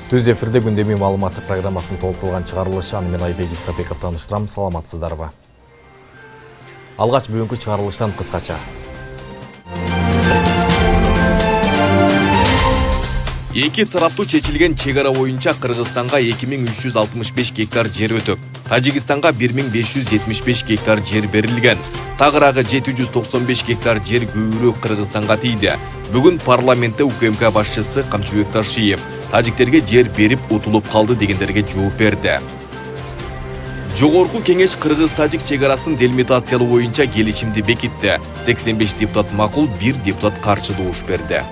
Түз эфирде күндеме маалыматы программасын толтырылған чыгарылышы мен Айбек Исабеков таныштырам. Саламатсыздарбы. Алгач бүгүнкү чыгарылыштан кыскача. Эки тараптуу чечилген чегара боюнча Кыргызстанга 2365 гектар жер өтүп, Тажикстанга 1575 гектар жер берилген. Тагыраагы 795 гектар жер көбүрөөк Кыргызстанга тийди. Бүгүн парламентте УКМК башчысы Камчыбек Ташиев тажиктерге жер берип утулуп калды дегендерге жооп берди. Жогорку кеңеш Кыргыз-Тажик чегарасын делимитациялоо боюнча келишимди бекитти. 85 депутат макул, 1 депутат каршы добуш берди.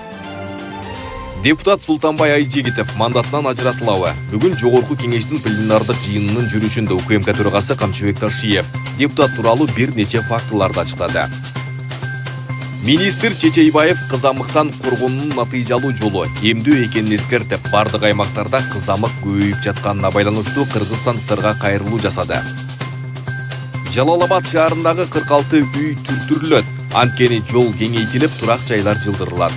Депутат Султанбай Айжигитов мандатынан ажыратылабы. Бүгүн жогорку кеңештин пленардык жыйынынын жүрүшүндө УКМК төрагасы Камчыбек Ташиев депутат тууралуу бир нече фактыларды ачыктады. Министр Чечейбаев кызамыктан коргоонун натыйжалуу жолу эмдүү экенин эскертип, бардык аймактарда кызамык көбөйүп жатканына байланыштуу кыргызстандыктарга кайрылуу жасады. Жалалабад шаарындагы 46 үй түртүрүлөт. Анткени жол кеңейтилип, турак жайлар жылдырылат.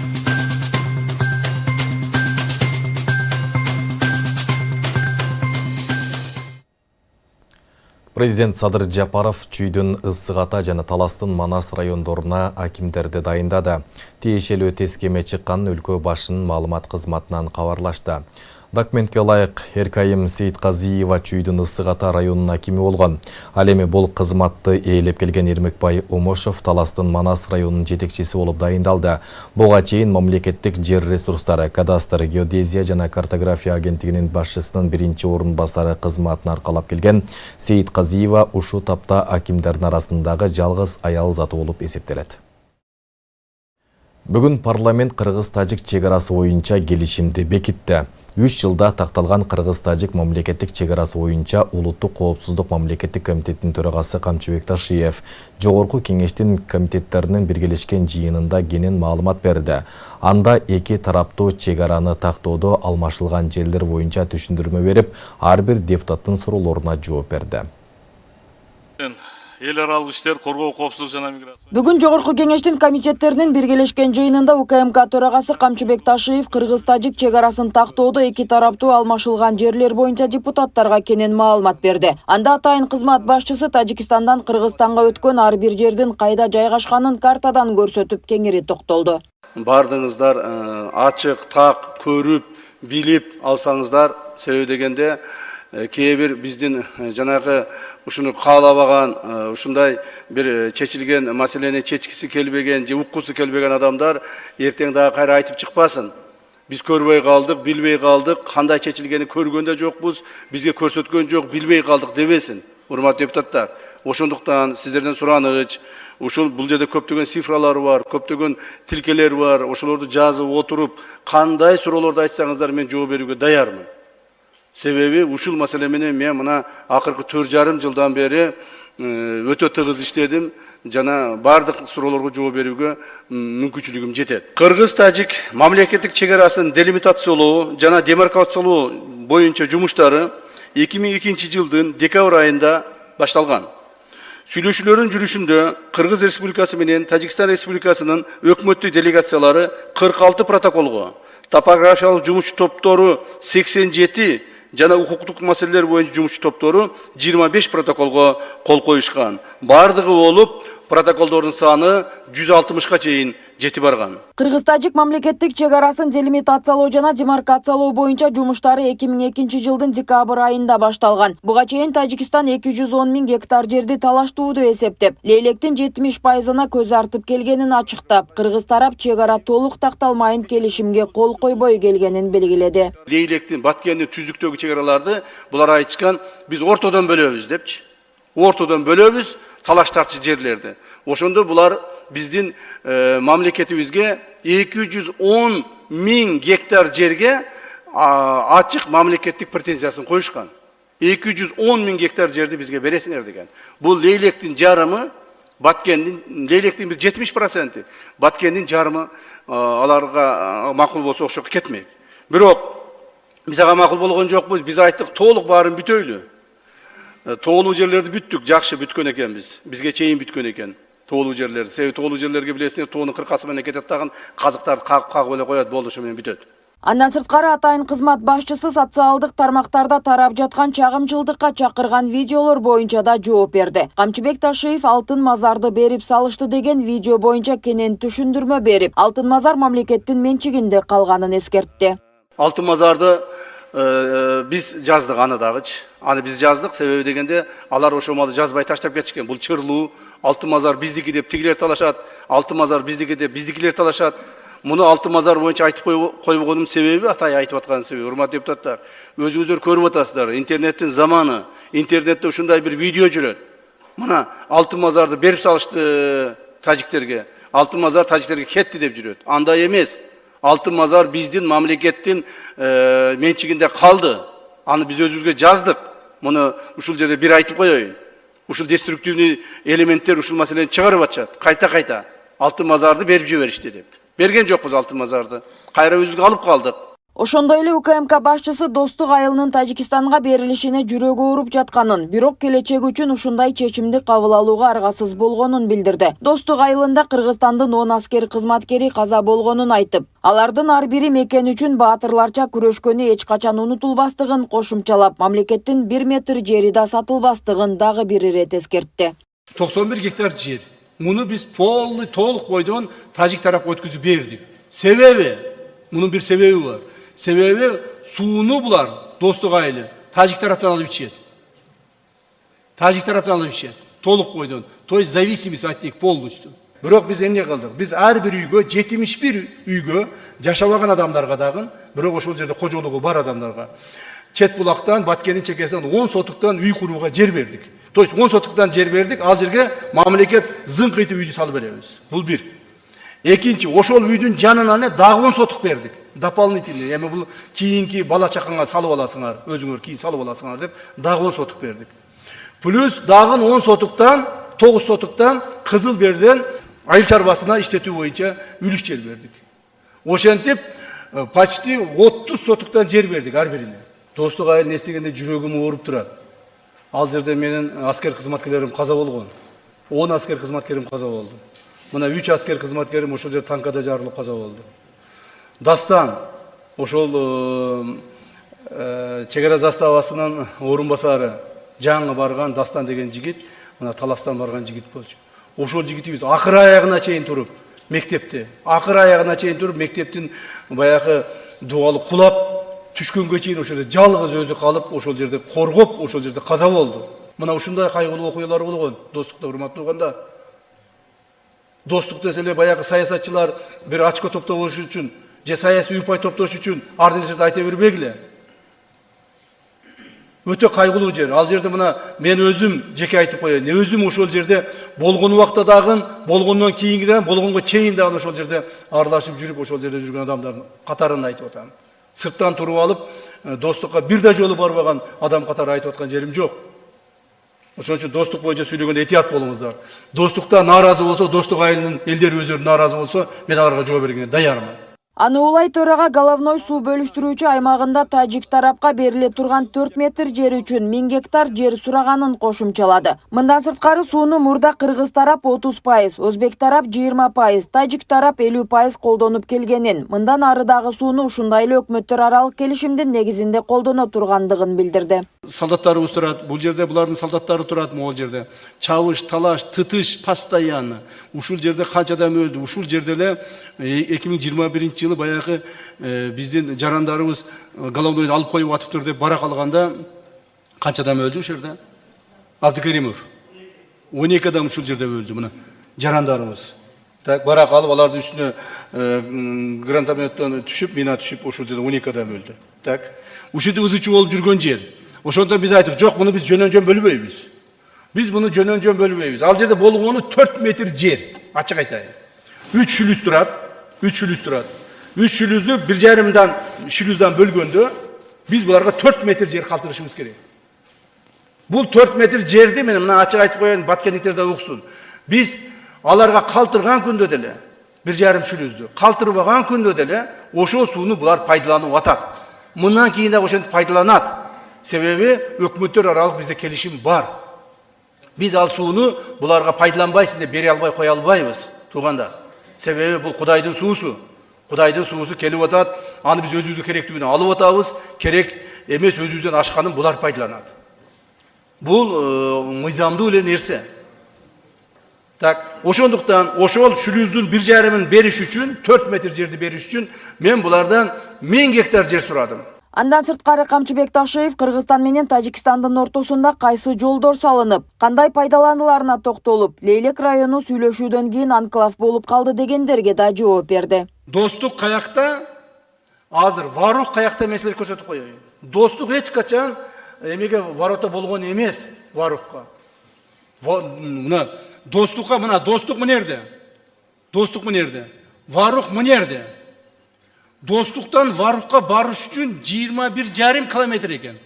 Президент Садыр Жапаров Чүйдүн, Ысык-Ата жана Таластын Манас райондоруна акимдерди дайындады. Тиешелүү тескеме чыкканын өлкө башынын маалымат кызматынан кабарлашты. Документке ылайык Эркайым Сейитказиева Чүйдүн Ысык-Ата районунун акими болгон. Ал эми бул кызматты ээлеп келген Эрмекбай Омошов Таластын Манас районунун жетекчиси болуп дайындалды. Буга чейин мамлекеттик жер ресурстары, кадастр, геодезия жана картография агенттигинин башчысынын биринчи орун басары кызматын аркалап келген Сейитказиева ушу тапта акимдердин арасындагы жалгыз аял заты болуп эсептелет. Бүгүн парламент Кыргыз-Тажик чегарасы боюнча келишимди бекитти. 3 жылда такталган Кыргыз-Тажик мамлекеттик чегарасы боюнча Улуттук коопсуздук мамлекеттик комитетинин төрагасы Камчыбек Ташиев жогорку кеңештин комитеттеринин биргелешкен жыйынында кенен маалымат берди. Анда эки тараптуу чегараны тактоодо алмашылган жерлер боюнча түшүндүрмө берип, ар бир депутаттын суроолоруна жооп берди. Эл аралык иштер, коргоо, коопсуздук жана миграция. Бүгүн жогорку кеңештин комитеттеринин биргелешкен жыйынында УКМК төрагасы Камчыбек Ташиев Кыргыз-Тажик чегарасын тактоодо эки тараптуу алмашылган жерлер боюнча депутаттарга кенен маалымат берди. Анда атайын кызмат башчысы Тажикстандан Кыргызстанга өткөн ар бир жердин кайда жайгашканын картадан көрсөтүп кеңири токтолду. Бардыңыздар ачык, так көрүп, билип алсаңыздар, себеби дегенде кээ бир биздин жанагы ушуну каалабаган, ушундай бир чечилген маселени чечкиси келбеген же уккусу келбеген адамдар эртең дагы кайра айтып чыкпасын. Биз көрбөй калдык, билбей калдык, кандай чечилгени көргөн да жокпуз, бизге көрсөткөн жок, билбей калдык дебесин. Урматтуу депутаттар, ошондуктан сиздерден сураныч, ушул бул жерде көптөгөн цифралар бар, көптөгөн тилкелер бар, ошолорду жазып отуруп, кандай суроолорду айтсаңыздар мен жооп берүүгө даярмын. Себеби ушул маселе менен мен мына акыркы 4,5 жылдан бери өтө тыгыз иштедим, жана бардык суроолорго жооп берүүгө мүмкүнчүлүгүм жетет. Кыргыз-Тажик мамлекеттик чегарасын делимитациялоо жана демаркациялоо боюнча жумуштары 2002 жылдын декабрь айында башталган. Сүйлөшүүлөрдүн жүрүшүндө Кыргыз Республикасы менен Тажикстан Республикасынын өкмөттүк делегациялары 46 протоколго, топографиялык жумуш топтору 87 жана укуктук маселелер боюнча жумуш топтору 25 протоколго кол коюшкан. Бардыгы болуп, протоколдордун саны 160га чейин жетип барган. Кыргыз-Тажик мамлекеттик чегарасын делимитациялоо жана демаркациялоо боюнча жумуштары 2002 жылдын декабрь айында башталган. Буга чейин Тажикстан 210 000 гектар жерди талаштууду эсептеп, лейлектин 70%-на көз артып келгенин ачыктап, кыргыз тарап чегара толук такталмайын келишимге кол койбой келгенин белгиледи. Лейлектин баткендин түздүктөгү чегараларды булар айтышкан, биз ортодон бөлөбүз депчи. Ортодон бөлөбүз талаштарчы жерлерди. Ошондо булар биздин мамлекетибизге 210 000 гектар жерге ачык мамлекеттик претензиясын коюшкан. 210 000 гектар жерди бизге бересиңер деген. Бул лейлектин жарымы, баткендин лейлектин 70%, баткендин жарымы аларга макул болсо окшоп кетмек. Бирок биз ага макул болгон жокпуз. Биз айттык, толук баарын бүтөйлү. Тоолуу жерлерди бүттүк, жакшы бүткөн экенбиз. Бизге чейин бүткөн экен. Тоолуу жерлер. Себеби тоолуу жерлерге билесиңер, тоонун кыркасы менен кетет дагы казыктарды кагып эле коет, болду, ошо менен бүтөт. Андан сырткары атайын кызмат башчысы социалдык тармактарда тарап жаткан чагымчылдыкка чакырган видеолор боюнча да жооп берди. Камчыбек Ташиев алтын мазарды берип салышты деген видео боюнча кенен түшүндүрмө берип, алтын мазар мамлекеттин менчигинде калганын эскертти. Алтын мазарды биз жаздык, аны дагычы. Аны биз жаздык, себеби дегенде алар ошол малды жазбай таштап кетишкен. Бул чырлуу, алтын мазар биздики деп тигилер талашат, алтын мазар биздики деп биздикилер талашат. Муну алтын мазар боюнча айтып койбогонум себеби, атай айтып атканым себеби, урматтуу депутаттар, өзүңүздөр көрүп атасыздар, интернеттин заманы, интернетте ушундай бир видео жүрөт. Мына алтын мазарды берип салышты тажиктерге, алтын мазар тажиктерге кетти деп жүрөт. Андай эмес. Алтын мазар биздин мамлекеттин менчигинде калды. Аны биз өзүбүзгө жаздык. Муну ушул жерде бир айтып коеюн. Ушул деструктивный элементтер ушул маселени чыгарып атышат. Кайта алтын мазарды берип жиберишти деп. Берген жокпуз алтын мазарды. Кайра өзүбүзгө алып калдык. Ошондой эле УКМК башчысы Достук айылынын Тажикстанга берилишине жүрөгү ооруп жатканын, бирок келечек үчүн ушундай чечимди кабыл алууга аргасыз болгонун билдирди. Достук айылында Кыргызстандын 10 аскер кызматкери каза болгонун айтып, алардын ар бири мекен үчүн баатырларча күрөшкөнү эч качан унутулбастыгын кошумчалап, мамлекеттин 1 метр жери да сатылбастыгын дагы бир ирет эскертти. 91 гектар жер. Муну биз полный толук бойдон тажик тарапка өткүзүп бердик. Себеби, мунун бир себеби бар. Себеби сууну булар Достук айылы тажик тараптан алып ичет. Тажик тараптан алып ичет. Толук бойдон. То есть зависимость от них полностью. Бирок биз эмне кылдык? Биз ар бир үйгө 71 үйгө жашабаган адамдарга дагы, бирок ошол жерде кожолугу бар адамдарга Чет булактан, Баткендин чекесинен 10 сотуктан үй курууга жер бердик. То есть 10 сотуктан жер бердик, ал жерге мамлекет зыңк этип үйдү салып беребиз. Бул бир. Экинчи, ошол үйдүн жанына дагы 10 сотук бердик. Дополнительный, эми бул кийинки бала чакаңа салып аласыңар, өзүңөр кийин салып аласыңар деп дагы 10 сотук бердик. Плюс дагы 10 сотуктан, 9 сотуктан Кызыл Берден айыл чарбасына иштетүү боюнча үлүш жер бердик. Ошентип почти 30 сотуктан жер бердик ар бирине. Достук айылын эстегенде жүрөгүм ооруп турат. Ал жерде менин аскер кызматкерлерим каза болгон. 10 аскер кызматкерим каза болду. Мына 3 аскер кызматкерим ошол жерде танкада жарылып каза болду. Дастан, ошол чегара заставасынын орун басары жаңы барган Дастан деген жигит, мына таластан барган жигит болчу. Ошол жигитибиз акыр аягына чейин туруп, мектепте, акыр аягына чейин туруп, мектептин баягы дугалы кулап түшкөнгө чейин ошол жерде жалгыз өзү калып, ошол жерде коргоп, ошол жерде каза болду. Мына ушундай кайгылуу окуялар болгон, Достукта, урматтуу уганда. Достук десе эле баягы саясатчылар бир очко топтош үчүн, же саясий упай топтош үчүн ар нерсени айта бербегиле. Өтө кайгылуу жер. Ал жерде мына мен өзүм жеке айтып коеюн. Өзүм ошол жерде болгон убакта дагы, болгондон кийинки дагы, болгонго чейин дагы ошол жерде аралашып жүрүп, ошол жерде жүргөн адамдардын катарын айтып атам. Сырттан туруп алып, Достукка бир да жолу барбаган адам катары айтып аткан жерим жок. Ошон үчүн Достук боюнча сүйлөгөндө этият болуңуздар. Достукта нааразы болсо, Достук айылынын элдери өздөрү нааразы болсо, мен аларга жооп бергенге даярмын. Аны улай төрага головной суу бөлүштүрүүчү аймагында тажик тарапка бериле турган 4 метр жер үчүн 1000 гектар жер сураганын кошумчалады. Мындан сырткары сууну мурда Кыргыз тарап 30%, Өзбек тарап 20%, тажик тарап 50% колдонуп келгенин, мындан ары дагы сууну ушундай эле өкмөттөр аралык келишимдин негизинде колдоно тургандыгын билдирди. Солдаттарыбыз турат, бул жерде булардын солдаттары турат, могул жерде. Чабыш, талаш, тытыш постоянно. Ушул жерде канча адам өлдү, ушул жерде эле 2021-жылы баягы биздин жарандарыбыз головнойду алып коюп атыптыр деп бара калганда канча адам өлдү ушул жерде? Абдыкеримов 12 адам ушул жерде өлдү, мына жарандарыбыз. Так бара калып алардын үстүнө гранатометтон түшүп, мина түшүп, ушул жерде 12 адам өлдү. Так. Ушинтип ызычуу болуп жүргөн жер. Ошондо биз айттык, жок, муну биз жөнөн-жөн бөлбөйбүз. Биз муну жөнөн-жөн бөлбөйбүз. Ал жерде болгону 4 метр жер. Ачык айтайын. 3 шлюз турат. 3 шлюз турат. 3 шлюздү 1,5 шлюздан бөлгөндө биз буларга 4 метр жер калтырышыбыз керек. Бул 4 метр жерди мен мына ачык айтып коеюн, баткендиктер да уксун. Биз аларга калтырган күндө деле 1,5 шлюздү калтырбаган күндө деле ошол сууну булар пайдаланып атат. Мындан кийин да ошентип пайдаланат. Себеби өкмөттөр аралык бизде келишим бар. Биз ал сууну буларга пайдаланбайсың деп бере албай кое албайбыз, туугандар. Себеби бул Кудайдын суусу. Кудайдын суусу келип атат, аны биз өзүбүзгө керектигине алып атабыз, керек эмес өзүбүздөн ашканын булар пайдаланат. Бул мыйзамдуу эле нерсе. Так, ошондуктан ошол шүлүүздүн 1,5 бериш үчүн, 4 метр жерди бериш үчүн мен булардан 1000 гектар жер сурадым. Андан сырткары Камчыбек Ташиев Кыргызстан менен Тажикстандын ортосунда кайсы жолдор салынып, кандай пайдаланыларына токтолуп, Лейлек району сүйлөшүүдөн кийин анклав болуп калды дегендерге да жооп берди. Достук каякта, азыр Варух каякта меселер көрсөтүп коеюн. Достук эч качан эмеге ворота болгон эмес, Варухка. Мына достукка, мына достук мынерде. Достук мынерде. Варух мынерде. Достуктан Варухка барыш үчүн 21,5 километр экен.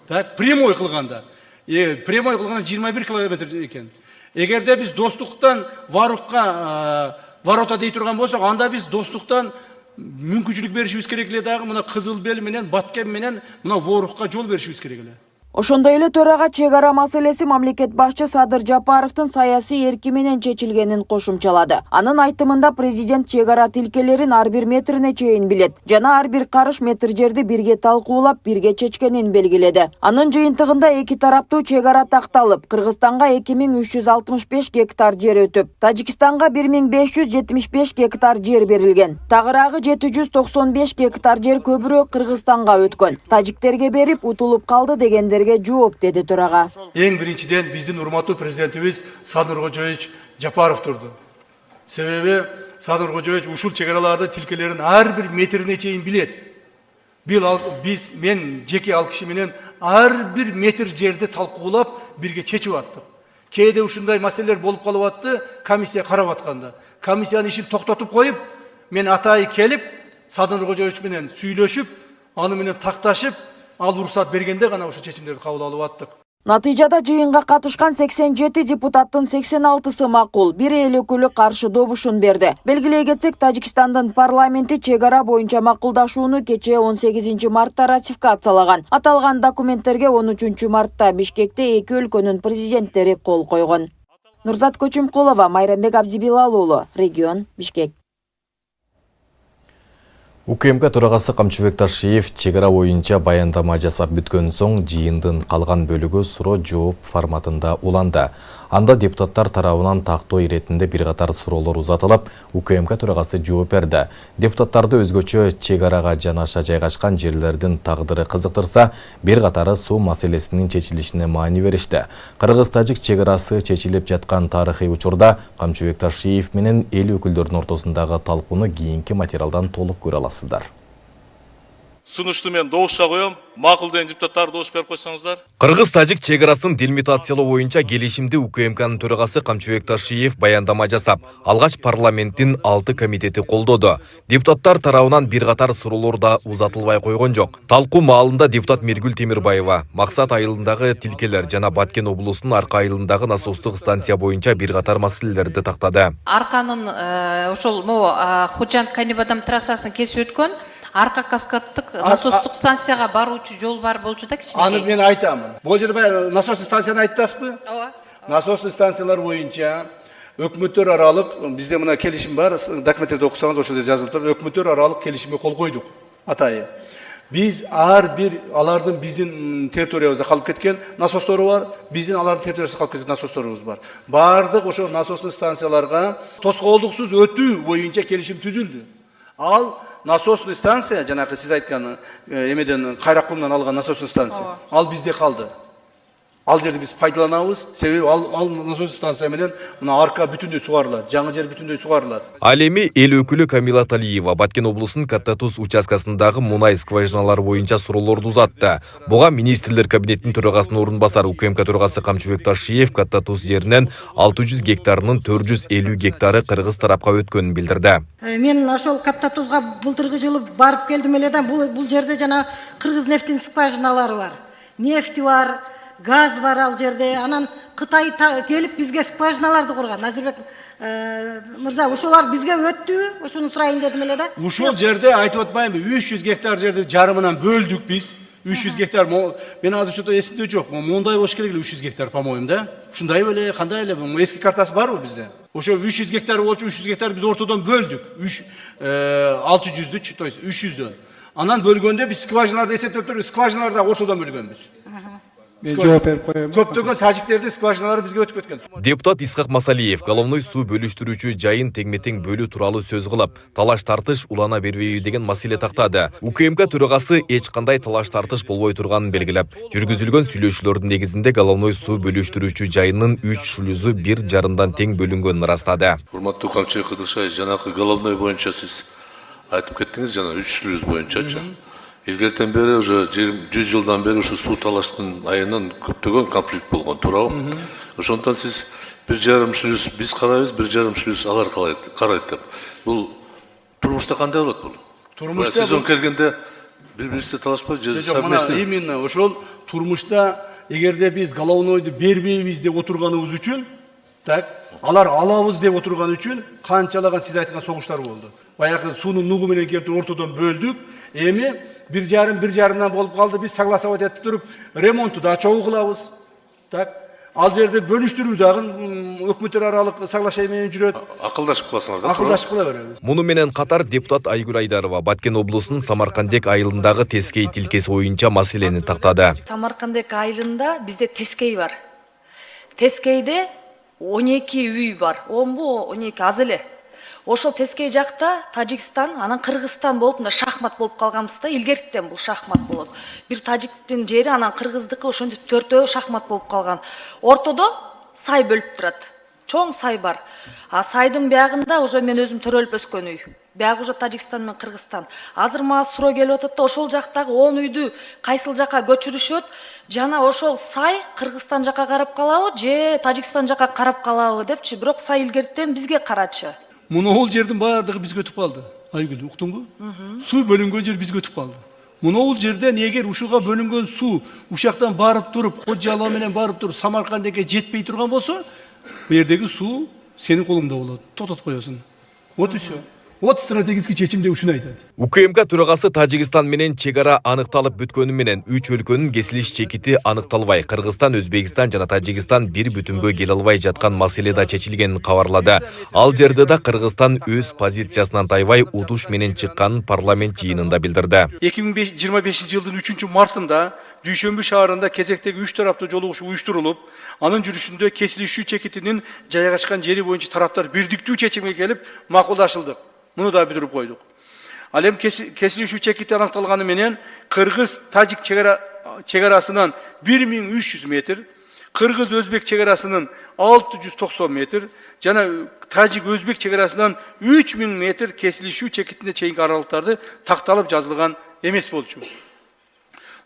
Так, прямой кылганда. Прямой кылганда 21 километр экен. Эгерде биз достуктан Варухка ворота дей турган болсок, анда биз достуктан мүмкүнчүлүк беришибиз керек эле дагы мына Кызыл Бел менен Баткен менен мына Ворухка жол беришибиз керек эле. Ошондой эле төрага чек ара маселеси мамлекет башчы Садыр Жапаровдун саясий эрки менен чечилгенин кошумчалады. Анын айтымында президент чек ара тилкелерин ар бир метрине чейин билет жана ар бир карыш метр жерди бирге талкуулап, бирге чечкенин белгиледи. Анын жыйынтыгында эки тараптуу чек ара такталып, Кыргызстанга 2365 гектар жер өтүп, Тажикстанга 1575 гектар жер берилген. Тагыраагы 795 гектар жер көбүрөөк Кыргызстанга өткөн. Тажиктерге берип утулуп калды дегендерге жооп, деди төрага. Эң биринчиден биздин урматтуу президентибиз Садыр Кожоевич Жапаров турду. Себеби Садыр Кожоевич ушул чек араларды тилкелерин ар бир метрине чейин билет. Мен жеке ал киши менен ар бир метр жерди талкуулап бирге чечип аттык. Кээде ушундай маселелер болуп калып атты, комиссия карап атканда. Комиссиянын ишин токтотуп коюп, мен атайы келип, Садыр Кожоевич менен сүйлөшүп, аны менен такташып, ал уруксат бергенде гана ошо чечимдерди кабыл алып аттык. Натыйжада жыйынга катышкан 87 депутаттын 86-сы макул, бир эл өкүлү каршы добушун берди. Белгилей кетсек, Тажикстандын парламенти чек ара боюнча макулдашууну кечээ 18 мартта ратификациялаган. Аталган документтерге 13 мартта Бишкекте эки өлкөнүн президенттери кол койгон. Нурзат Көчүмкулова, Майрамбек Абдибилал уулу, регион, Бишкек. УКМК төрагасы Камчыбек Ташиев чек ара боюнча баяндама жасап бүткөн соң жыйындын калган бөлүгү суроо жооп форматында уланды. Анда депутаттар тарабынан тактоо иретинде бир катар суроолор узатылып, УКМК төрагасы жооп берди. Депутаттарды өзгөчө чек арага жанаша жайгашкан жерлердин тагдыры кызыктырса, бир катары суу маселесинин чечилишине маани беришти. Кыргыз-тажик чек арасы чечилип жаткан тарыхый учурда Камчыбек Ташиев менен эл өкүлдөрүнүн ортосундагы талкууну кийинки материалдан толук көрө аласыздар. Сунушту мен добушка коем. Макул деген депутаттар добуш берип койсоңуздар. Кыргыз-тажик чек арасын делимитациялоо боюнча келишимди УКМКнын төрагасы Камчыбек Ташиев баяндама жасап, алгач парламенттин 6 комитети колдоду. Депутаттар тарабынан бир катар суроолор да узатылбай койгон жок. Талкуу маалында депутат Миргүл Темирбаева Максат айылындагы тилкелер жана Баткен облусунун Арка айылындагы насостук станция боюнча бир катар маселелерди тактады. Арканын ошол Худжант Канибадам трассасын кесип өткөн Арка каскадтык насостук станцияга баруучу жол бар болчу да кичине. Аны мен айтамын. Бул жерде насостук станцияны айттасызбы? Ооба. Насостук станциялар боюнча өкмөттөр аралык бизде мына келишим бар, документтерди окусаңыз ошол жерде жазылып турат. Өкмөттөр аралык келишимге кол койдук. Атайы. Биз ар бир алардын биздин территориябызда калып кеткен насостору бар, биздин алардын территориясында калып кеткен насосторубуз бар. Бардык ошо насостук станцияларга тоскоолдуксуз өтүү боюнча келишим түзүлдү. Ал насосный станция, жанагы сиз айткан эмеден Кайраккумдан алган насосный станция, ал бизде калды. Ал жерди биз пайдаланабыз, себеби ал насосный станция менен мына Арка бүтүндөй сугарылат, жаңы жер бүтүндөй сугарылат. Ал эми эл өкүлү Камила Талиева Баткен облусунун Каттатуз участкасындагы мунай скважиналары боюнча суроолорду узатты. Буга министрлер кабинетинин төрагасынын орун басары УКМК төрагасы Камчыбек Ташиев Каттатуз жеринен 600 гектарынын 450 гектары кыргыз тарапка өткөнүн билдирди. Мен ошол Каттатузга былтыркы жылы барып келдим эле да, бул жерде жана кыргыз нефтин скважиналары бар. Нефти бар, газ бар ал жерде. Анан Кытай келип бизге скважиналарды курган. Азырбек мырза, ошолар бизге өттү, ошону сурайын дедим эле да. Ушул жерде айтып атпаймынбы, 300 гектар жерди жарымынан бөлдүк биз. 300 гектар, мен азыр что-то эсимде жок. Мондай болуш керек эле 300 гектар, по-моему, да? Ушундай беле, кандай эле, эски картасы барбы бизде? Ошо 300 гектар болчу, 300 гектар биз ортодон бөлдүк. 600'dü, то есть 300'дөн. Анан бөлгөндө биз скважиналарды эсептеп туруп, скважиналарды ортодон бөлгөнбүз. Мен жооп берип коем. Көптөгөн тажиктердин скважиналары бизге өтүп кеткен. Депутат Исхак Масалиев головной суу бөлүштүрүүчү жайын теңметең бөлүү тууралуу сөз кылып, талаш тартыш улана бербейби деген маселе тактады. УКМК төрагасы эч кандай талаш тартыш болбой турганын белгилеп, жүргүзүлгөн сүйлөшүүлөрдүн негизинде головной суу бөлүштүрүүчү жайынын 3 шлюзу 1 жарымдан тең бөлүнгөнүн ырастады. Урматтуу Камчыбек Кыдыршаев, жанакы головной боюнча сиз айтып кеттиңиз, жана 3 шлюз боюнчачы. Илгертен бери уже 100 жылдан бери ушу суу талаштын айынан көптөгөн конфликт болгон, туурабы? Ошондон сиз 1,5 шлюз биз карайбыз, 1,5 шлюз алар карайт деп. Бул турмушта кандай болот бул? Турмушта сезон келгенде бири-бирибизди талашпай же совместно. Именно ошол турмушта эгерде биз головнойду бербейбиз деп отурганыбыз үчүн, так, алар алабыз деп отурган үчүн канчалаган сиз айткан согуштар болду. Баягы суунун нугу менен келип ортодон бөлдүк. Эми 1,5 болуп калды. Биз согласовать этип туруп, ремонтту да чогуу кылабыз. Так, ал жерде бөлүштүрүү дагы өкмөттөр аралык соглашение менен жүрөт. Акылдашып калсаңар да. Акылдашып кыла беребиз. Муну менен катар депутат Айгүл Айдарова Баткен облусунун Самаркандек айылындагы Тескей тилкеси боюнча маселени тактады. Самаркандек айылында бизде Тескей бар. Тескейде 12 үй бар. 12 аз эле. Ошол Тескей жакта Тажикстан, анан Кыргызстан болуп, мында шахмат болуп калганбызда, илгертен бул шахмат болот. Бир тажиктин жери, анан кыргыздыкы ошентип төртөө шахмат болуп калган. Ортодо сай бөлүп турат. Чоң сай бар. А сайдын биягында уже мен өзүм төрөлүп өскөн үй. Биягы уже Тажикстан менен Кыргызстан. Азыр мага суроо келип атат да, ошол жактагы 10 үйдү кайсыл жака көчүрүшөт, жана ошол сай Кыргызстан жака карап калабы же Тажикстан жака карап калабы депчи, бирок сай илгертен бизге карачы. Муну ол жердин баардыгы бизге өтүп калды. Айгүл, уктуңбу? Суу бөлүнгөн жер бизге өтүп калды. Муну ол жерден эгер ушуга бөлүнгөн суу ушактан барып туруп, Кожжала менен барып туруп Самаркандекке жетпей турган болсо, бу жердеги суу сенин колуңда болот. Тотот коесуң. Вот и всё. Вот стратегический чечим деп ушуну айтат. УКМК төрагасы Тажикстан менен чегара аныкталып бүткөнү менен 3 өлкөнүн кесилиш чекити аныкталбай, Кыргызстан, Өзбекстан жана Тажикстан бир бүтүнгө келе албай жаткан маселе да чечилгенин кабарлады. Ал жерде да Кыргызстан өз позициясынан тайбай утуш менен чыкканын парламент жыйынында билдирди. 2025-жылдын 3-мартында Дүйшөмбү шаарында кезектеги 3 тараптуу жолугуш уюштурулуп, анын жүрүшүндө кесилишүү чекитинин жайгашкан жери боюнча тараптар бирдиктүү чечимге келип макулдашылды. Муну да бүтүрүп койдук. Ал эми кесилишүү чекити аныкталганы менен Кыргыз-Тажик чегарасынан 1300 метр, Кыргыз-Өзбек чегарасынан 690 метр, жана Тажик-Өзбек чегарасынан 3000 метр кесилишүү чекитине чейинки аралыктарды такталып жазылган эмес болчу.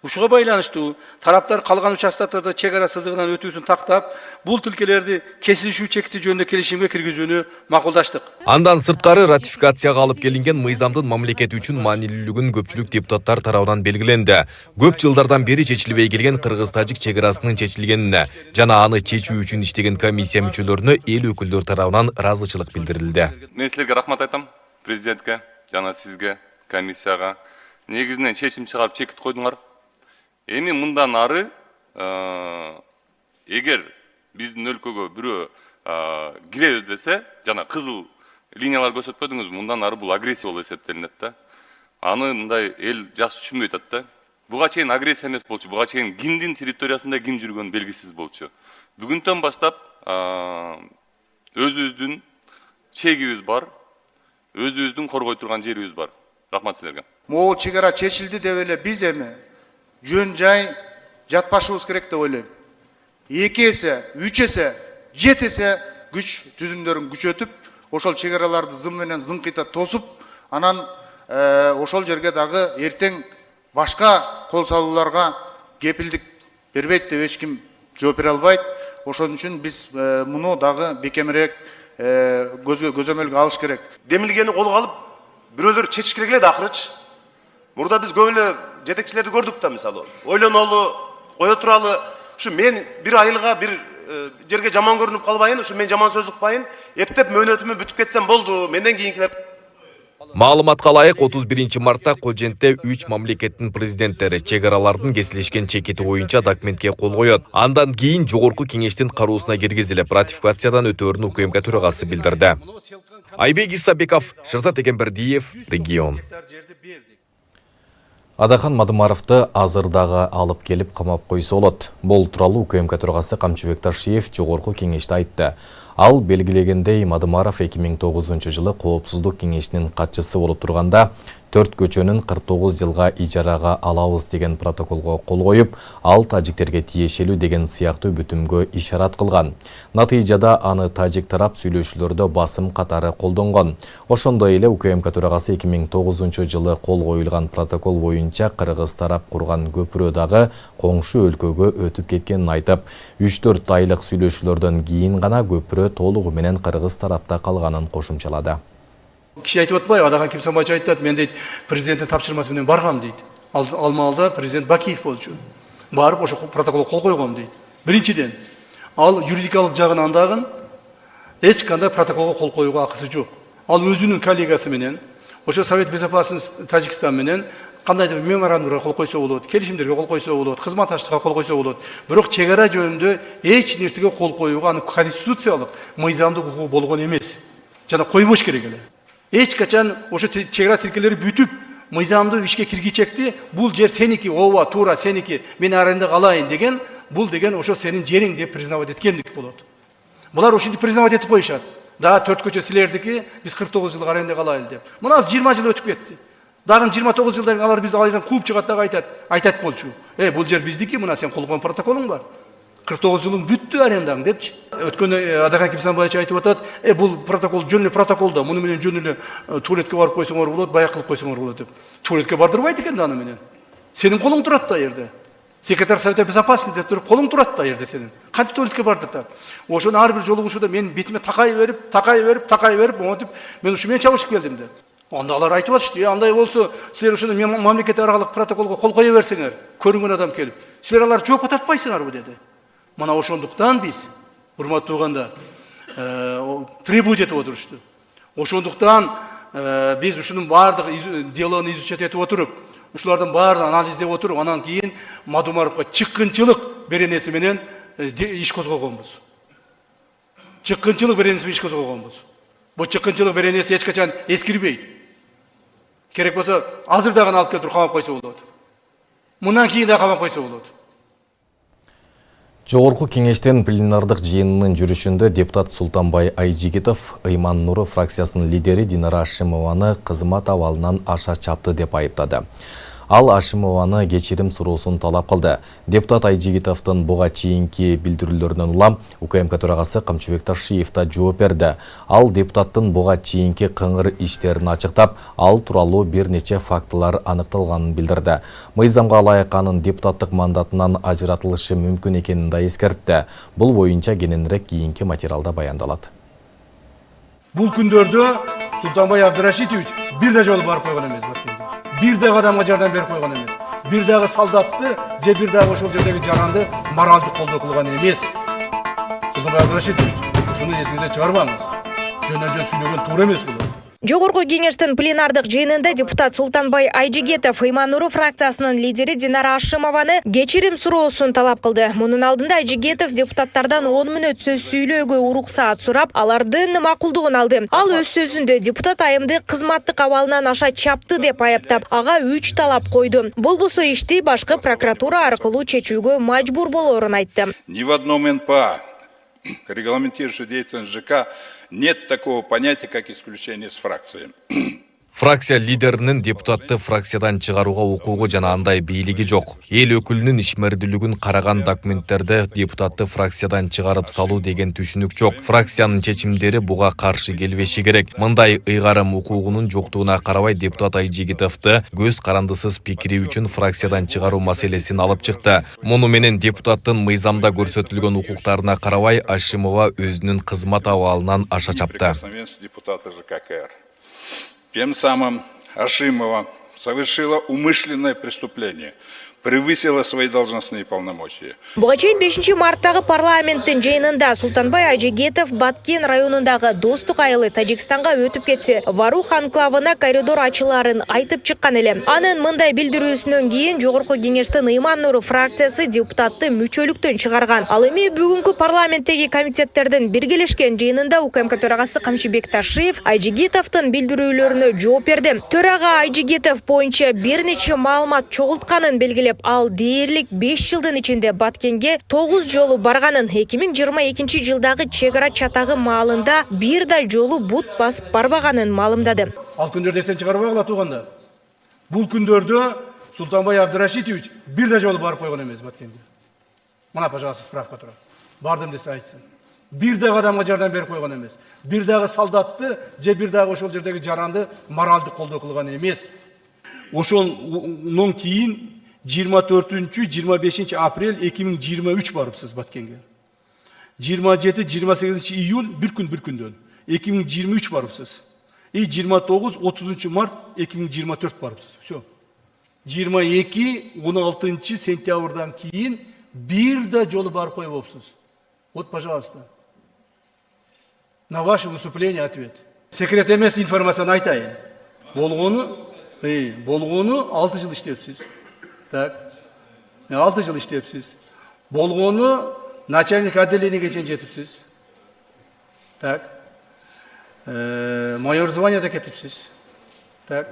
Ушуга байланыштуу тараптар калган участоктарда чегара сызыгынан өтүүсүн тактап, бул тилкелерди кесилишүү чекити жөнүндө келишимге киргизүүнү макулдаштык. Андан сырткары ратификацияга алып келинген мыйзамдын мамлекет үчүн маанилүүлүгүн көпчүлүк депутаттар тарабынан белгиленди. Көп жылдардан бери чечилбей келген Кыргыз-Тажик чегарасынын чечилгенине жана аны чечүү үчүн иштеген комиссия мүчөлөрүнө эл өкүлдөр тарабынан ыраазычылык билдирилди. Мен силерге рахмат айтам, президентке, жана сизге, комиссияга. Негизинен чечим чыгарып чекит койдуңар. Эми мындан ары эгер биздин өлкөгө бирөө киребиз десе, жана кызыл линиялар көрсөтпөдүңүз, мындан ары бул агрессия болуп эсептелинет да. Аны мындай эл жакшы түшүнбөй атат да. Буга чейин агрессия эмес болчу, буга чейин кимдин территориясында ким жүргөн белгисиз болчу. Бүгүндөн баштап өзүбүздүн чегибиз бар, өзүбүздүн коргой турган жерибиз бар. Рахмат силерге. Могул чегара чечилди деп эле биз эми жөн жай жатпашыбыз керек деп ойлойм. 2 эсе, 3 эсе, 7 эсе күч түзүмдөрүн күчөтүп, ошол чегараларды зым менен зыңкыйта тосуп, анан ошол жерге дагы эртең башка кол салууларга кепилдик бербейт деп эч ким жооп бере албайт. Ошон үчүн биз муну дагы бекемирээк көзөмөлгө алыш керек. Демилгени колго алып, бирөөлөр чечиш керек эле да акырычы. Мурда биз көп эле жетекчилерди көрдүк да, мисалы. Ойлонолу, кое туралы, ушу мен бир айылга бир жерге жаман көрүнүп калбайын, ушу мен жаман сөз укпайын, эптеп мөөнөтүмө бүтүп кетсем болду. Менден кийинкилер Маалыматка ылайык 31 мартта Кожентте 3 мамлекеттин президенттери чек аралардын кесилишкен чекити боюнча документке кол коет. Андан кийин жогорку кеңештин кароосуна киргизилип, ратификациядан өтөөрүн УКМК төрагасы билдирди. Айбек Исабеков, Шырзат Эгембердиев, Регион. Адахан Мадымаровты азырдагы алып келип камап койсо болот. Бул тууралуу УКМК төрагасы Камчыбек Ташиев жогорку кеңеште айтты. Ал белгилегендей Мадымаров 2009 жылы Коопсуздук кеңешинин катчысы болуп турганда 4 көчөнүн 49 жылга ижарага алабыз деген протоколго кол коюп, ал тажиктерге тиешелүү деген сыяктуу бүтүмгө ишарат кылган. Натыйжада аны тажик тарап сүйлөшүүлөрдө басым катары колдонгон. Ошондой эле УКМК төрагасы 2009 жылы кол коюлган протокол боюнча Кыргыз тарап курган көпүрө дагы коңшу өлкөгө өтүп кеткенин айтып, 3-4 айлык сүйлөшүүлөрдөн кийин гана көпүрө толугу менен Кыргыз тарапта калганын кошумчалады. Киши айтып атпайбы, Адахан Кимсанбаевич айтат, мен дейт, президенттин тапшырмасы менен баргам дейт. Алмалда президент Бакиев болчу. Барып ошо протоколго кол койгом дейт. Биринчиден, ал юридикалык жагынан дагы эч кандай протоколго кол коюуга акысы жок. Ал өзүнүн коллегасы менен, ошо Совет Безопасности Тажикстан менен кандайдыр меморандумга кол койсо болот, келишимдерге кол койсо болот, кызматташтыкка кол койсо болот. Бирок чек ара жөнүндө эч нерсеге кол коюуга анын конституциялык, мыйзамдык укугу болгон эмес. Жана койбош керек эле. Эч качан ошо чек ара тилкелери бүтүп, мыйзамдуу ишке киргичекти, бул жер сеники, ооба, туура сеники, мен аренда калайын деген, бул деген ошо сенин жериң деп признавать эткендик болот. Булар ошентип признавать этип коюшат. Да 4 көчө силердики, биз 49 жыл аренда калайлы деп. Мына 20 жыл өтүп кетти. Дагы 29 жылдан алар бизди айдан кууп чыгат дагы айтат болчу. Бул жер биздики, мына сен кол койгон протоколуң бар. 49 жылың бүттү арендаң депчи. Өткөндө Адахан Кимсанбаевич айтып атат, бул протокол жөн эле протокол да, муну менен жөн эле туалетке барып койсоңор болот, баяк кылып койсоңор болот деп. Туалетке бардырбайт экен да аны менен. Сенин колуң турат да жерде. Секретарь Совета Безопасности деп туруп, колуң турат да жерде сенин. Кантип туалетке бардыртат? Ошону ар бир жолугушууда мен бетиме такай берип, монтип, мен ушу мен чабышып келдим деп. Анда алар айтып атышты, андай болсо, силер ошону мамлекет аралык протоколго кол кое берсеңер, көрүнгөн адам келип, силер алар жооп ататпайсыңарбы деди. Мана ошондуктан биз, урматтуу туугандар, требует этип отурушту. Ошондуктан биз ушунун баардык делону изучать этип отуруп, ушулардын баарын анализдеп отуруп, анан кийин Мадымаровго чыккынчылык беренеси менен иш козгогонбуз. Чыккынчылык беренеси менен иш козгогонбуз. Бул чыккынчылык беренеси эч качан эскирбейт. Керек болсо, азыр дагы алып келип камап койсо болот. Мындан кийин да камап койсо болот. Жогорку кеңештин пленардык жыйынынын жүрүшүндө депутат Султанбай Айжигитов Ыйман Нуру фракциясынын лидери Динара Ашимованы кызмат абалынан аша чапты деп айыптады. Ал Ашимованы кечирим суроосун талап кылды. Депутат Айжигитовдун буга чейинки билдирүүлөрүнөн улам УКМК төрагасы Камчыбек Ташиев да жооп берди. Ал депутаттын буга чейинки кыңыр иштерин ачыктап, ал тууралуу бир нече фактылар аныкталганын билдирди. Мыйзамга ылайык анын депутаттык мандатынан ажыратылышы мүмкүн экенин да эскертти. Бул боюнча кененирээк кийинки материалда баяндалат. Бул күндөрдө Султанбай Абдырашитович бир да жолу барып койгон эмес. Бир дагы адамга жардам берип койгон эмес. Бир дагы солдатты, же бир дагы ошол жердеги жаранды моралдык колдоо кылган эмес. Султанбай Абдырашитович, ушуну эсиңизден чыгарбаңыз. Жөн-жөн сүйлөгөн туура эмес бул. Жогорку кеңештин пленардык жыйынында депутат Султанбай Айжигитов Ыйман Нуру фракциясынын лидери Динара Ашимованы кечирим суроосун талап кылды. Мунун алдында Айжигитов депутаттардан 10 мүнөт сөз сүйлөөгө уруксаат сурап, алардын макулдугун алды. Ал өз сөзүндө депутат айымды кызматтык абалынан аша чапты деп аяптап, ага 3 талап койду. Болбосо ишти башкы прокуратура аркылуу чечүүгө мажбур болоорун айтты. Ни в одном НПА, регламентирующей деятельность ЖК, нет такого понятия, как исключение с фракции. Фракция лидеринин депутатты фракциядан чыгарууга укугу жана андай бийлиги жок. Эл өкүлүнүн ишмердүүлүгүн караган документтерде депутатты фракциядан чыгарып салуу деген түшүнүк жок. Фракциянын чечимдери буга каршы келбеши керек. Мындай ыйгарым укугунун жоктугуна карабай депутат Айжигитовду көз карандысыз пикири үчүн фракциядан чыгаруу маселесин алып чыкты. Муну менен депутаттын мыйзамда көрсөтүлгөн укуктарына карабай Ашимова өзүнүн кызмат абалынан аша чапты. Тем самым Ашимова совершила умышленное преступление, превысила свои должностные полномочия. Буга чейин 5 марттагы парламенттин жыйынында Султанбай Айжигетов Баткен районундагы Достук айылы Тажикстанга өтүп кетсе, Варух анклавына коридор ачыларын айтып чыккан эле. Анын мындай билдирүүсүнөн кийин Жогорку Кеңештин Ыйман Нуру фракциясы депутатты мүчөлүктөн чыгарган. Ал эми бүгүнкү парламенттеги комитеттердин биргелешкен жыйынында УКМК төрагасы Камчыбек Ташиев Айжигетовдун билдирүүлөрүнө жооп берди. Төрага Айжигетов боюнча бир нече маалымат чогултканын белгилеп, ал дээрлик 5 жылдын ичинде Баткенге 9 жолу барганын, 2022 жылдагы чек ара чатагы маалында бир да жолу бут басып барбаганын маалымдады. Ал күндөрдө эстен чыгарбагыла туугандар. Бул күндөрдө Султанбай Абдрашитович бир да жолу барып койгон эмес Баткенге. Мына, пожалуйста, справка турат. Бардым десе айтсын. Бир дагы адамга жардам берип койгон эмес. Бир дагы солдатты же бир дагы ошол жердеги жаранды моралдык колдоо кылган эмес. Ошондон кийин 24-25 апрель 2023 барыпсыз Баткенге. 27-28 июль bir күндөн 2023 барыпсыз. И 29-30 март 2024 барыпсыз. Все. 22-16 сентябрдан кийин бир да жолу барып койбопсуз. Вот, пожалуйста. На ваше выступление ответ. Секрет эмес информацияны айтайын. Болгону 6 жыл иштепсиз. Так. 6 жыл иштепсиз. Болгону начальник отделениеге чейин жетипсиз. Так. Майор званияда кетипсиз. Так.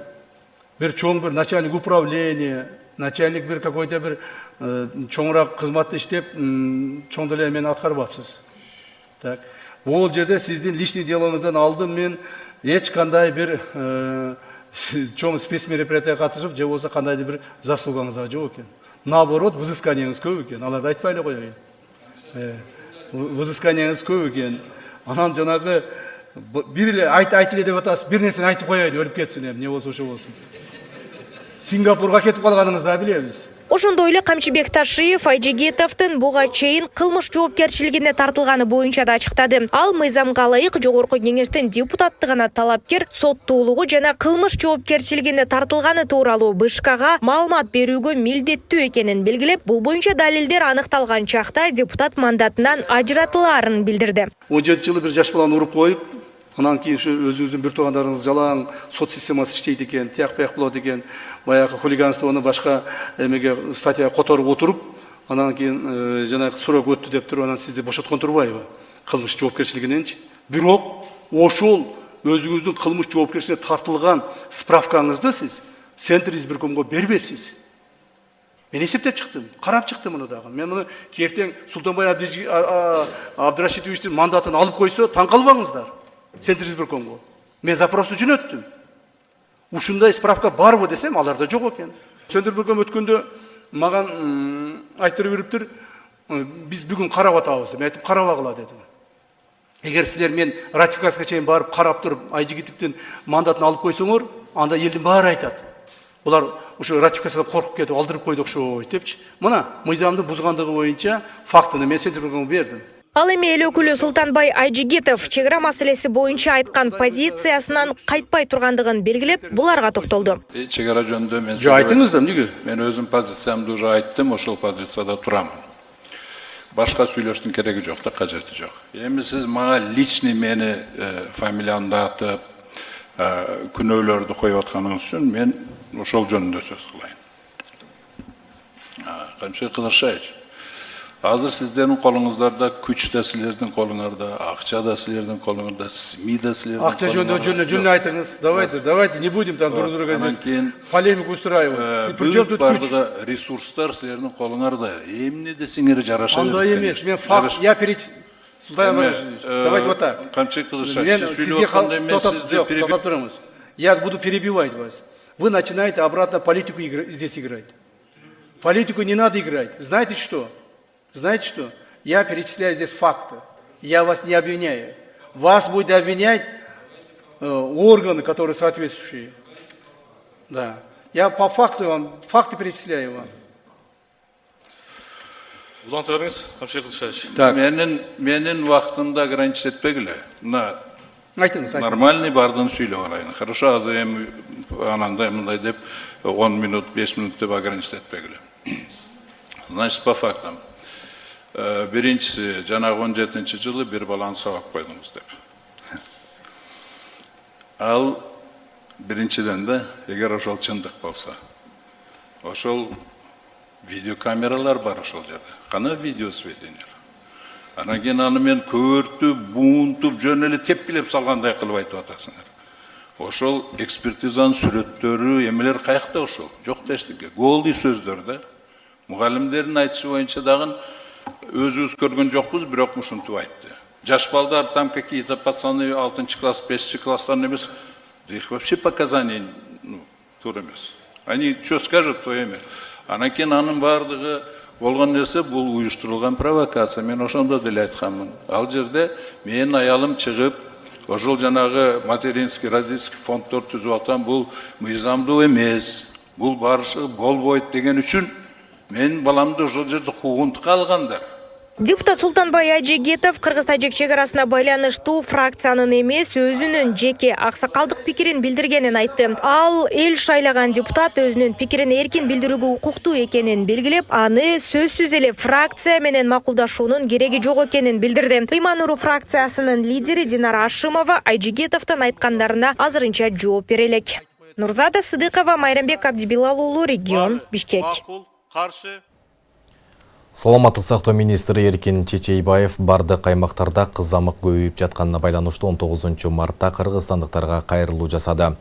Бир чоң бир начальник управления, начальник бир какой-то бир чоңураак кызматты иштеп, чоң деле эмени аткарбапсыз. Так. Бул жерде сиздин личный делоңуздан алдым мен эч кандай бир чоң спецмероприятияга катышып, же болсо кандайдыр бир заслугаңыз да жок экен. Наоборот, взысканияңыз көп экен. Аларды айтпай эле коеюн. Взысканияңыз көп экен. Анан жанагы бир эле айт эле деп атасыз, бир нерсени айтып коеюн, өлүп кетсин, эмне болсо ошо болсун. Сингапурга кетип калганыңызды да билебиз. Ошондой эле Камчыбек Ташиев Айжигетовдун буга чейин кылмыш жоопкерчилигине тартылганы боюнча да ачыктады. Ал мыйзамга ылайык Жогорку Кеңештин депутаттыгына талапкер, соттуулугу жана кылмыш жоопкерчилигине тартылганы тууралуу БШКга маалымат берүүгө милдеттүү экенин белгилеп, бул боюнча далилдер аныкталган чакта депутат мандатынан ажыратылаарын билдирди. 17 жылы бир жаш баланы уруп коюп, анан кийин ушу өзүңүздүн бир туугандарыңыз жалаң сот системасы иштейт экен, тияк-бияк болот экен, баягы хулиганствону башка эмеге статья которуп отуруп, анан кийин жанагы срок өттү деп туруп, анан сизди бошоткон турбайбы? Кылмыш жоопкерчилигиненчи. Бирок ошол өзүңүздүн кылмыш жоопкерчилигине тартылган справкаңызды сиз Центр избиркомго бербепсиз. Мен эсептеп чыктым, карап чыктым муну дагы. Мен муну кертең Султанбай Абдрашитовичтин мандатын алып койсо, таң калбаңыздар. Центр избиркомго. Мен запросту жөнөттүм. Ушундай справка барбы десем, аларда жок экен. Центр избирком өткөндө маган айтырып бериптир, биз бүгүн карап атабыз. Мен айтып карабагыла дедим. Эгер силер мен ратификацияга чейин барып карап туруп, Айжигитовдун мандатын алып койсоңор, анда элдин баары айтат. Булар ушу ратификациядан коркуп кетип алдырып койду окшойт депчи. Мына мыйзамды бузгандыгы боюнча фактыны мен Центр избиркомго бердим. Ал эми эл өкүлү Султанбай Айжигетов чек ара маселеси боюнча айткан позициясынан кайтпай тургандыгын белгилеп, буларга токтолду. Чек ара жөнүндө мен айтыңыз да, эмнеге? Мен өзүм позициямды уже айттым, ошол позицияда турам. Башка сүйлөштүн кереги жок да, кажети жок. Эми сиз мага личный мени фамилиямды атып, күнөөлөрдү коюп атканыңыз үчүн мен ошол жөнүндө сөз кылайын. Камчыбек Кыдыршаевич, азыр сиздердин колуңуздарда күч да силердин колуңарда, акча да силердин колуңарда, СМИ да силердин колуңарда. Акча жөнүндө жөнүндө айтыңыз. Давайте не будем там друг друга здесь полемику устраивать. Причем тут бардыгы ресурстар силердин колуңарда. Эмне десеңер жараша. Андай эмес. Мен факт, я давайте вот так. Камчыбек Кыдыршаевич, сиз сүйлөп атканда мен сизди перебивать. Я буду перебивать вас. Вы начинаете обратно политику здесь играть. Политику не надо играть. Знаете что? Знаете что? Я перечисляю здесь факты. Я вас не обвиняю. Вас будет обвинять органы, которые соответствующие. Да. Я по факту вам, факты перечисляю вам. Так. Менин вактымды ограничить этпегиле. Нормальный бардын сүйлөп алайын. Хорошо, азыр эми анандай мындай деп 10 минут, 5 минут деп ограничить этпегиле. Значит, по фактам. Биринчisi, жанагы 17-жылы bir баланы сабап койдуңуз деп. Ал биринчиден да, эгер ошол чындык болсо, ошол видеокамералар бар ошол жерде. Кана видеосведение. Анан кийин аны мен көртүп, буунтуп, жөн эле тепкилеп салгандай кылып айтып атасыңар. Ошол экспертизанын сүрөттөрү, эмелер каякта ошол? Жок да эчтеке. Голдуу сөздөр да. Мугалимдердин айтышы боюнча дагы өзүбүз көргөн жокпуз, бирок ушинтип айтты. Жаш балдар там какие-то пацаны 6 класс, 5 класстан эмес, их вообще показаний туура эмес. Они что скажут, то эме. Анан кийин анын бардыгы болгон нерсе бул уюштурулган провокация. Мен ошондо деле айтканмын. Ал жерде менин аялым чыгып, ошол жанагы материнский, родительский фонддор түзүп аткан бул мыйзамдуу эмес. Бул барышы болбойт деген үчүн мен баламды ошол жерде куугунтукка алгандар. Депутат Султанбай Айжигетов Кыргыз-Тажик чегарасына байланыштуу фракциянын эмес, өзүнүн жеке аксакалдык пикирин билдиргенин айтты. Ал эл шайлаган депутат өзүнүн пикирин эркин билдирүүгө укуктуу экенин белгилеп, аны сөзсүз эле фракция менен макулдашуунун кереги жок экенин билдирди. Феймануру фракциясынын лидери Динара Ашимова Айжигетовдун айткандарына азырынча жооп бере элек. Нурзада Сыдыкова, Майрамбек Абдибилал уулу, регион, Бишкек. Саламаттык сактоо министри Эркин Чечейбаев бардык аймактарда кызамык көбөйүп жатканына байланыштуу 19-мартта кыргызстандыктарга кайрылуу жасады.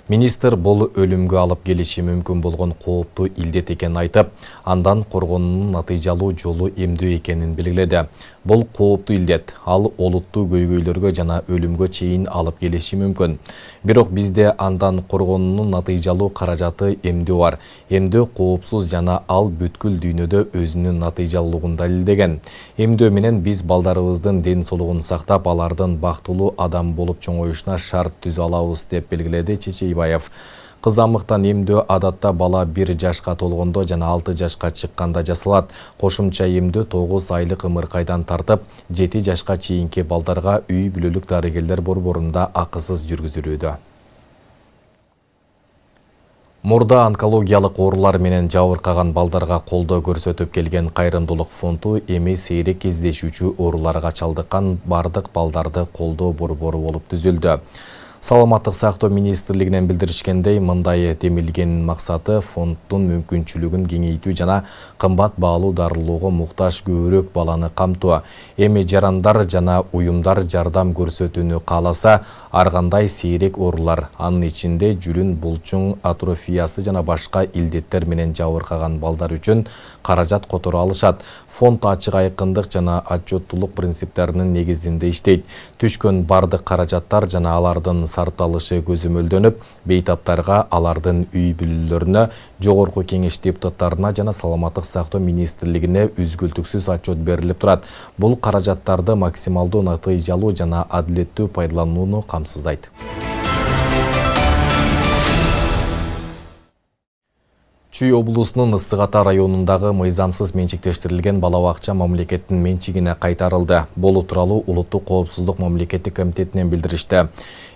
Министр бул өлүмгө алып келиши мүмкүн болгон кооптуу илдет экенин айтып, андан коргоонунун натыйжалуу жолу эмдөө экенин белгиледи. Бул кооптуу илдет, ал олуттуу көйгөйлөргө жана өлүмгө чейин алып келиши мүмкүн. Бирок бизде андан коргоонунун натыйжалуу каражаты эмдөө бар. Эмдөө коопсуз жана ал бүткүл дүйнөдө өзүнүн натыйжалуулугун далилдеген. Эмдөө менен биз балдарыбыздын ден соолугун сактап, алардын бактылуу адам болуп чоңоюшуна шарт түзө алабыз деп белгиледи Чечейбаев. Кызамыктан эмдөө адатта бала 1 жашка толгондо жана 6 жашка чыкканда жасалат. Кошумча эмдөө 9 айлык ымыркайдан тартып 7 жашка чейинки балдарга үй бүлөлүк дарыгерлер борборунда акысыз жүргүзүлүүдө. Мурда онкологиялык оорулар менен жабыркаган балдарга колдоо көрсөтүп келген кайрымдуулук фонду эми сейрек кездешүүчү ооруларга чалдыккан бардык балдарды колдоо борбору болуп түзүлдү. Саламаттык сактоо министрлигинен билдиришкендей, мындай демилген максаты фонддун мүмкүнчүлүгүн кеңейтүү жана кымбат баалуу дарылоого муктаж көбүрөөк баланы камтоо. Эми жарандар жана уюмдар жардам көрсөтүүнү кааласа, ар кандай сейрек оорулар, анын ичинде жүрүн булчуң атрофиясы жана башка илдеттер менен жабыркаган балдар үчүн каражат которо алышат. Фонд ачык айкындык жана отчеттуулук принциптеринин негизинде иштейт. Түшкөн бардык каражаттар жана алардын сарпталышы көзөмөлдөнүп, бейтаптарга, алардын үй бүлөлөрүнө, жогорку кеңеш депутаттарына жана Саламаттык сактоо министрлигине үзгүлтүксүз отчет берилип турат. Бул каражаттарды максималдуу натыйжалуу жана адилеттүү пайдаланууну камсыздайт. Чүй облусунун Ысык Ата районундагы мыйзамсыз менчиктештирилген бала бакча мамлекеттин менчигине кайтарылды. Болуу тууралуу Улуттук коопсуздук мамлекеттик комитетинен билдиришти.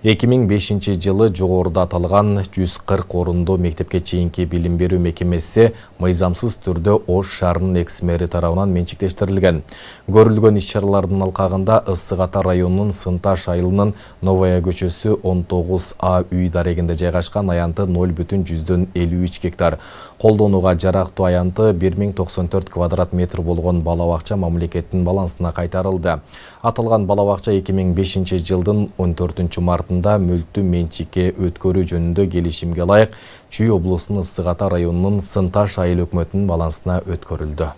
2005-жылы жогоруда аталган 140 орундуу мектепке чейинки билим берүү мекемеси мыйзамсыз түрдө Ош шаарынын экс-мэри тарабынан менчиктештирилген. Көрүлгөн иш-чаралардын алкагында Ысык Ата районунун Сынташ айылынын Новая көчөсү 19А үй дарегинде жайгашкан аянты 0,53 гектар. Колдонууга жарактуу аянты 1094 квадрат метр болгон бала бакча мамлекеттин балансына кайтарылды. Аталган бала бакча 2005-жылдын 14-мартында мөлтү менчикке өткөрүү жөнүндө келишимге ылайык Чүй облусунун Ысык Ата районунун Сынташ айыл өкмөтүнүн балансына өткөрүлдү.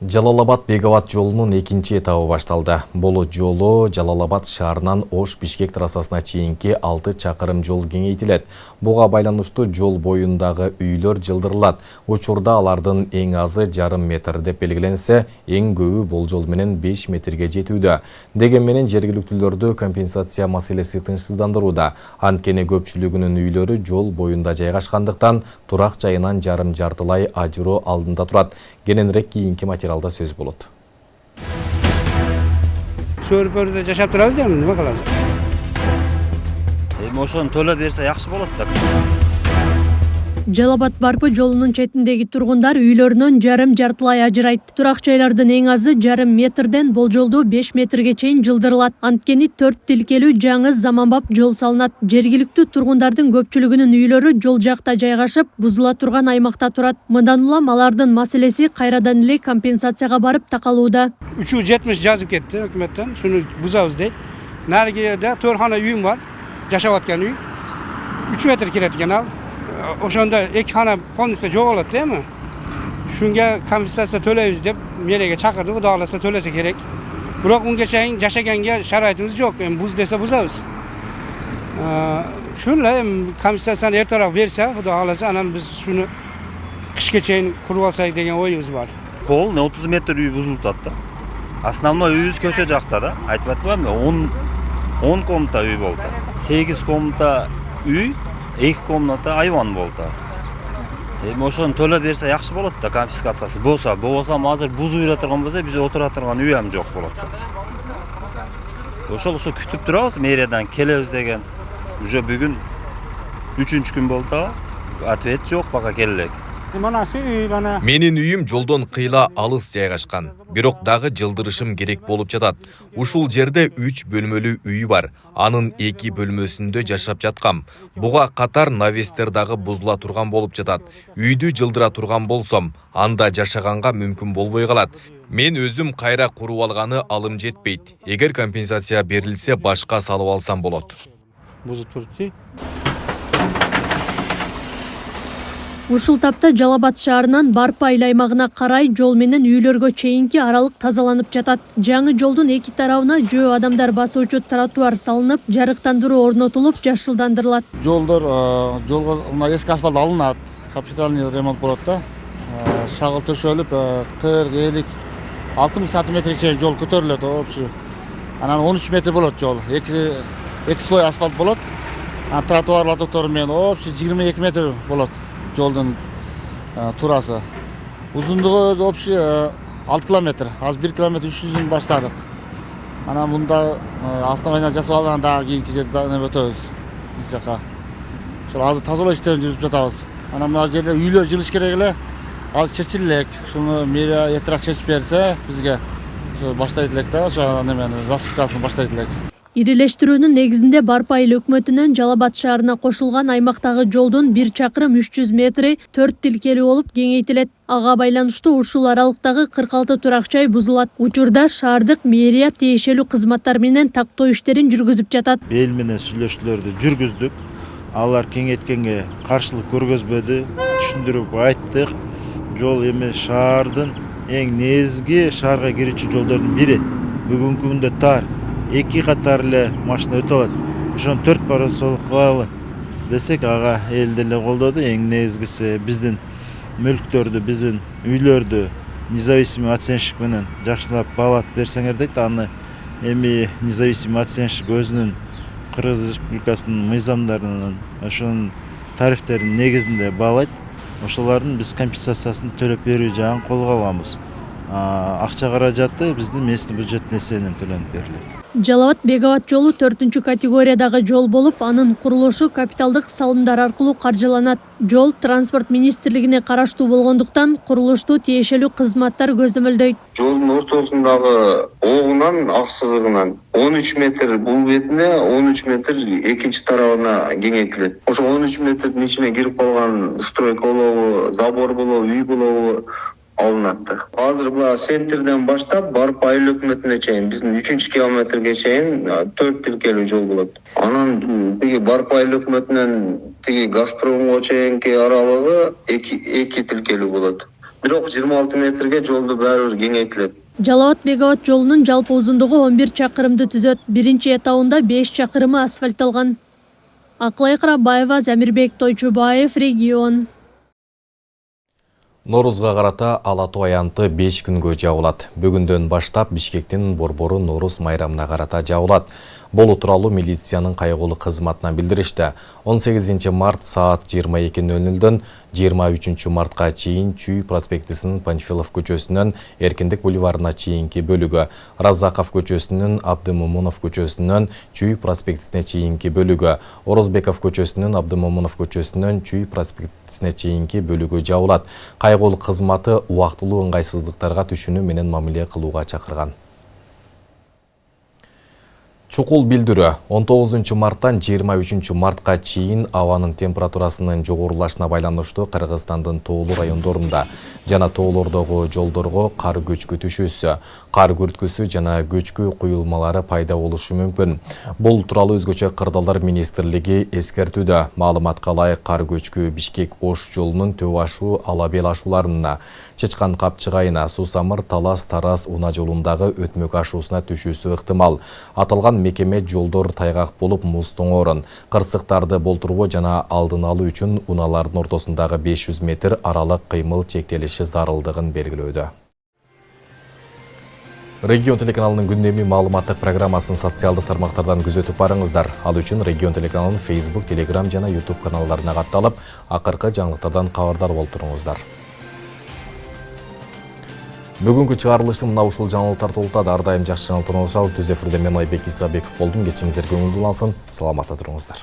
Жалал-Абад Бегават жолунун экинчи этабы башталды. Бул жолу Жалал-Абад шаарынан Ош Бишкек трассасына чейинки 6 чакырым жол кеңейтилет. Буга байланыштуу жол боюндагы үйлөр жылдырылат. Учурда алардын эң азы 1,5 метр деп белгиленсе, эң көбү болжол менен 5 метрге жетүүдө. Деген менен жергиликтүүлөрдү компенсация маселеси тынчсыздандырууда. Анткени көпчүлүгүнүн үйлөрү жол боюнда жайгашкандыктан турак жайынан жарым-жартылай ажыроо алдында турат. Кененирээк кийинки материалда сөз болот. Сөрпөрдө жашап турабыз да, неме кылабыз? Эми ошону төлөп берсе жакшы болот да. Жалал-Абад Барпы жолунун четиндеги тургундар үйлөрүнөн жарым-жартылай ажырайт. Турак жайлардын эң азы жарым метрден болжолдуу 5 метрге чейин жылдырылат. Анткени 4 тилкелүү жаңы заманбап жол салынат. Жергиликтүү тургундардын көпчүлүгүнүн үйлөрү жол жакта жайгашып, бузула турган аймакта турат. Мындан улам алардын маселеси кайрадан эле компенсацияга барып такалууда. 370 жазып кетти өкмөттөн. Шуну бузабыз дейт. Наригеде 4 хана үйүм бар. Жашап аткан үй. 3 метр келет экен ал. Ошондо 2 хана полностью жоголот дейми? Шунга компенсация төлөйбүз деп мэрияга чакырды, Кудай кааласа төлөсө керек. Бирок унга чейин жашаганга шарайтыбыз жок. Эми буз десе бузабыз. Шулай эми компенсацияны эртерээк берсе, Кудай кааласа, анан биз шуну кышка чейин куруп алсак деген оюбуз бар. Пол 30 метр үй бузулуп атты. Основной үйүбүз көчө жакта да. Айтып атпаймынбы? 10 комната үй болду. 8 комната үй, 2 комната айван болду. Эми ошону төлөп берсе жакшы болот да, конфискациясы болсо. Болбосо азыр буз уйра турган болсо, биз отура турган үй ham жок болот да. Ошо күтүп турабыз, мэриядан келебиз деген. Уже бүгүн 3-күн болду. Ответ жок, бага келелек. Менин үйүм жолдон кыйла алыс жайгашкан. Бирок дагы жылдырышым керек болуп жатат. Ушул жерде 3 бөлмөлүү үй бар. Анын 2 бөлмөсүндө жашап жаткам. Буга катар навестер дагы бузула турган болуп жатат. Үйдү жылдыра турган болсом, анда жашаганга мүмкүн болбой калат. Мен өзүм кайра куруп алганы алым жетпейт. Эгер компенсация берилсе, башка салып алсам болот. Ушул тапта Жалал-Абад шаарынан Барпы айыл аймагына карай жол менен үйлөргө чейинки аралык тазаланып жатат. Жаңы жолдун эки тарабына жөө адамдар басуучу тротуар салынып, жарыктандыруу орнотулуп, жашылдандырылат. Жолго мына эски асфальт алынат, капитальный ремонт болот да. Шагыл төшөлүп, 40-50 60 сантиметрге чейин жол көтөрүлөт общий. Анан 13 метр болот жол. Эки слой асфальт болот. Тротуар лотоктор менен общий 22 метр болот. Жолдун турасы. Узундугу общий 6 километр. Аз 1 километр 300-ün баштадык. Анан мында основание жасап алган дагы кийинки жерде өтөбүз. Жака. Ошол азыр тазалоо иштерин жүргүзүп жатабыз. Анан мына жерде үйлөр жылыш керек эле. Азыр чечилек. Шуну мэрия эртерээк чечип берсе, бизге ошо баштайт элек да, ошо немени засыпкасын баштайт элек. Ирилештирүүнүн негизинде Барпы айыл өкмөтүнөн Жалал-Абад шаарына кошулган аймактагы жолдун 1 чакырым 300 метри 4 тилкелүү болуп кеңейтилет. Ага байланыштуу ушул аралыктагы 46 турак жай бузулат. Учурда шаардык мэрия тиешелүү кызматтар менен тактоо иштерин жүргүзүп жатат. Эл менен сүйлөшүүлөрдү жүргүздүк. Алар кеңейткенге каршылык көргөзбөдү, түшүндүрүп айттык. Жол эмес шаардын эң негизги шаарга кирүүчү жолдордун бири. Бүгүнкү күндө тар. 2 катар эле машина өтө алат. Ошону 4 парасол кылалы десек, ага эл деле колдоду. Эң негизгиси биздин мүлктөрдү, биздин үйлөрдү независимый оценщик менен жакшылап баалап берсеңер дейт. Аны эми независимый оценщик өзүнүн Кыргыз Республикасынын мыйзамдарынын ошонун тарифтеринин негизинде баалайт. Ошолордун биз компенсациясын төлөп берүү жагын колго алабыз. Акча каражаты биздин местный бюджеттин эсебинен төлөнүп берилет. Жалал-Абад Бек-Абад жолу 4-категориядагы категориядагы жол болуп, анын курулушу капиталдык салымдар аркылуу каржыланат. Жол транспорт министрлигине караштуу болгондуктан курулушту тиешелүү кызматтар көзөмөлдөйт. Жолдун ортосундагы огунан аксызыгынан 13 метр бул бетине, 13 метр экинчи тарабына кеңейтилет. Ошо 13 метрдин ичине кирип калган стройка болобу, забор болобу, үй болобу алынат. Азыр буга центрден баштап Барпы айыл өкмөтүнө чейин биздин 3-километрге чейин 4 тилкелүү жол болот. Анан тиги Барпы айыл өкмөтүнөн тиги Газпромго чейинки аралыгы 2 тилкелүү болот. Бирок 26 метрге жолду баары бир кеңейтилет. Жалал-Абад Бек-Абад жолунун жалпы узундугу 11 чакырымды түзөт. Биринчи этабында 5 чакырымы асфальтталган. Акылай Карабаева, Замирбек Тойчубаев, регион. Норузга карата ала тоо аянты 5 күнгө жабылат. Бүгүндөн баштап Бишкектин Борбору Норус майрамына карата жабылат. Болу тууралуу милициянын кайгылуу кызматынан билдиришти. 18 март саат 22:00дөн 23 мартка чейин Чүй проспектисинин Панфилов көчөсүнөн Эркиндик бульварына чейинки бөлүгү, Раззаков көчөсүнүн Абдымомунов көчөсүнөн Чүй проспектисине чейинки бөлүгү, Орозбеков көчөсүнүн Абдымомунов көчөсүнөн Чүй проспектисине чейинки бөлүгү жабылат. Кайгылуу кызматы убактылуу ыңгайсыздыктарга түшүнүү менен мамиле кылууга чакырган. Чукул билдирүү 19 марттан 23 мартка чейин абанын температурасынын жогорулашына байланыштуу Кыргызстандын тоолуу райондорунда жана тоолордогу жолдорго кар көчкү түшүүсү, кар күрткүсү жана көчкү куюлмалары пайда болушу мүмкүн. Бул тууралуу Өзгөчө кырдаалдар министрлиги эскертүүдө. Маалыматка ылайык кар көчкү Бишкек-Ош жолунун Төбө ашуу Алабел ашууларына, Чычкан Капчыгайына, Сусамыр Талас Тарас унаа жолундагы Өтмөк ашуусуна түшүүсү ыктымал. Аталган мекеме жолдор тайгак болуп муз тоңорун, кырсыктарды болтурбоо жана алдын алуу үчүн унаалардын ортосундагы 500 метр аралык кыймыл чектелиши зарылдыгын белгилөөдө. Регион телеканалынын күндөмү маалыматтык программасын социалдык тармактардан күзөтүп барыңыздар. Ал үчүн Регион телеканалынын Facebook, Telegram жана YouTube каналдарына катталып, акыркы жаңылыктардан кабардар болуп туруңуздар. Бүгүнкү чыгарылыштын мына ушул жаңылыктар толуктады. Ар дайым жакшы жаңылыктар алышалы. Түз эфирде мен Айбек Исабеков болдум. Кечиңиздер көңүлдүү болсун. Саламатта туруңуздар.